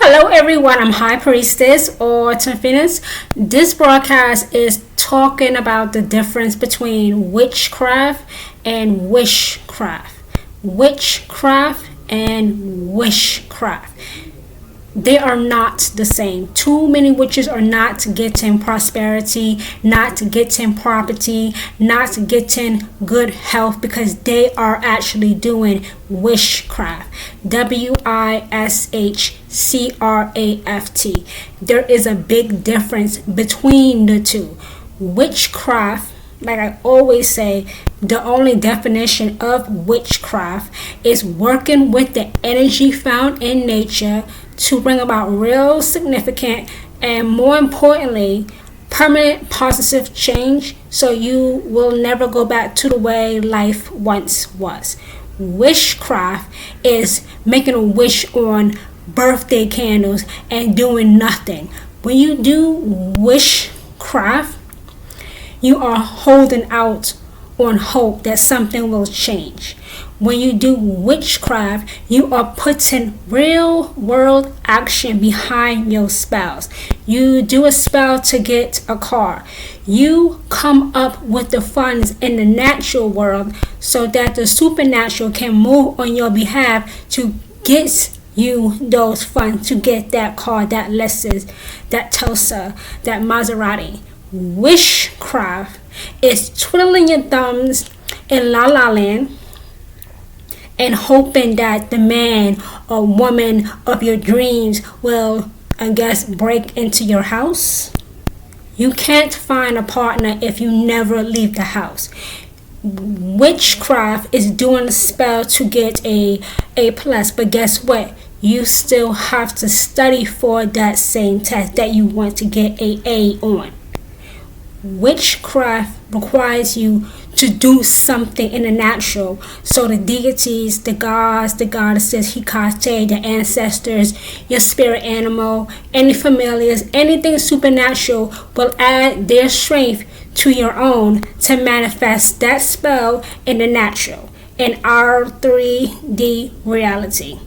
Hello everyone, I'm High Priestess or Tifinus. This broadcast is talking about the difference between witchcraft and wishcraft. Witchcraft and wishcraft. They are not the same. Too many witches are not getting prosperity, not getting property, not getting good health because they are actually doing wishcraft. WISHcraft. There is a big difference between the two. Witchcraft, like I always say, the only definition of witchcraft is working with the energy found in nature to bring about real significant and, more importantly, permanent positive change so you will never go back to the way life once was. Wishcraft is making a wish on birthday candles and doing nothing. When you do wishcraft, you are holding out on hope that something will change. When you do witchcraft, you are putting real world action behind your spells. You do a spell to get a car. You come up with the funds in the natural world so that the supernatural can move on your behalf to get you those funds to get that car, that Lexus, that Tesla, that Maserati. Wishcraft is twiddling your thumbs in La La Land and hoping that the man or woman of your dreams will, break into your house. You can't find a partner if you never leave the house. Witchcraft is doing a spell to get a A+, but guess what? You still have to study for that same test that you want to get a A on. Witchcraft requires you to do something in the natural. So the deities, the gods, the goddesses, Hecate, the ancestors, your spirit animal, any familiars, anything supernatural will add their strength to your own to manifest that spell in the natural, in our 3D reality.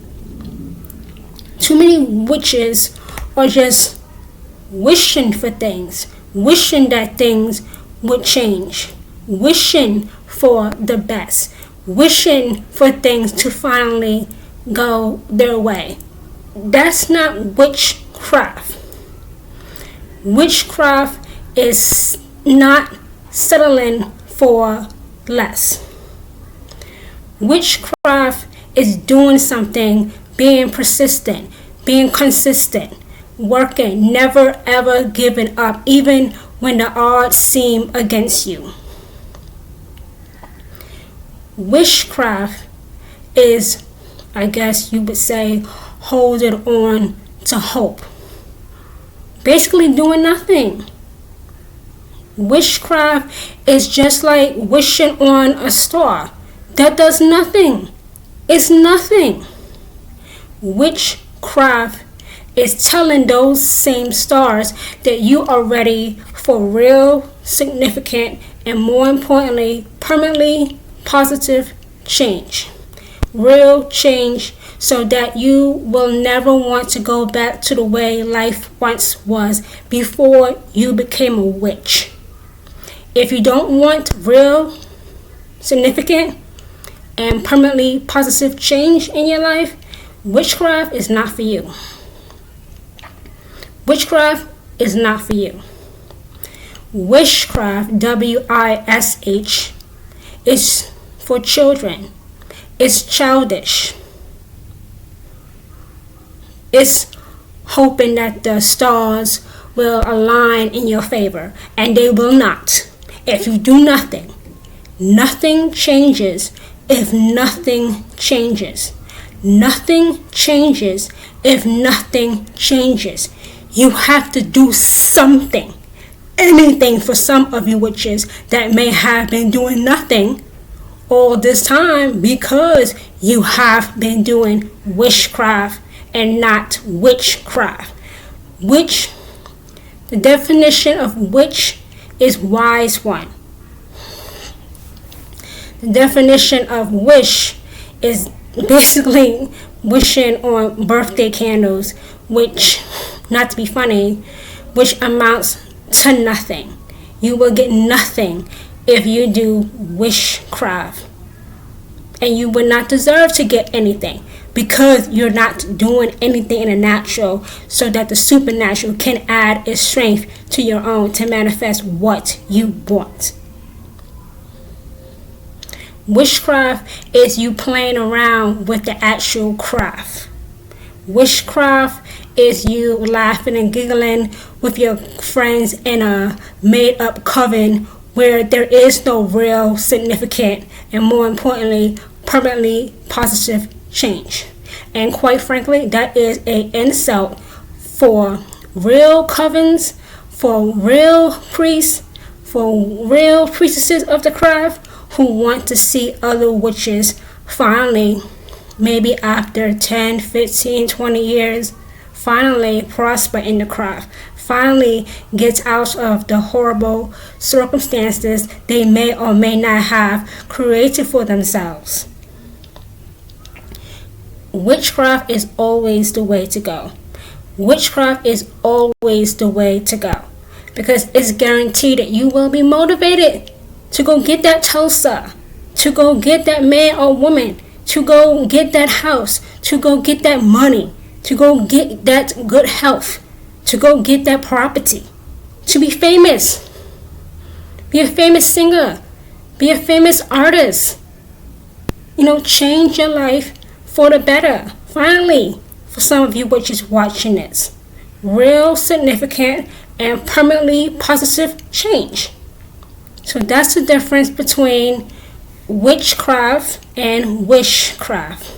Too many witches are just wishing for things, wishing that things would change, wishing for the best, wishing for things to finally go their way. That's not witchcraft. Witchcraft is not settling for less. Witchcraft is doing something, being persistent, being consistent, working, never ever giving up, even when the odds seem against you. Wishcraft is, you would say, holding on to hope. Basically doing nothing. Witchcraft is just like wishing on a star. That does nothing. It's nothing. Witchcraft is telling those same stars that you are ready for real, significant, and more importantly, permanently positive change. Real change so that you will never want to go back to the way life once was before you became a witch. If you don't want real, significant, and permanently positive change in your life, witchcraft is not for you. Witchcraft is not for you. Wishcraft, WISH, is for children. It's childish. It's hoping that the stars will align in your favor, and they will not. If you do nothing, nothing changes if nothing changes. Nothing changes if nothing changes. You have to do something, anything for some of you witches that may have been doing nothing all this time because you have been doing wishcraft and not witchcraft. The definition of witch is wise one. The definition of wish is basically wishing on birthday candles, which, not to be funny, which amounts to nothing. You will get nothing if you do witchcraft. And you would not deserve to get anything because you're not doing anything in the natural so that the supernatural can add its strength to your own to manifest what you want. Witchcraft is you playing around with the actual craft. Witchcraft is you laughing and giggling with your friends in a made-up coven where there is no real significant and, more importantly, permanently positive change. And quite frankly, that is an insult for real covens, for real priests, for real priestesses of the craft who want to see other witches finally, maybe after 10, 15, 20 years, finally prosper in the craft, finally get out of the horrible circumstances they may or may not have created for themselves. Witchcraft is always the way to go. Witchcraft is always the way to go because it's guaranteed that you will be motivated to go get that toaster, to go get that man or woman, to go get that house, to go get that money, to go get that good health, to go get that property, to be famous, be a famous singer, be a famous artist. Change your life for the better. Finally, for some of you witches watching this, real significant and permanently positive change. So that's the difference between witchcraft and wishcraft.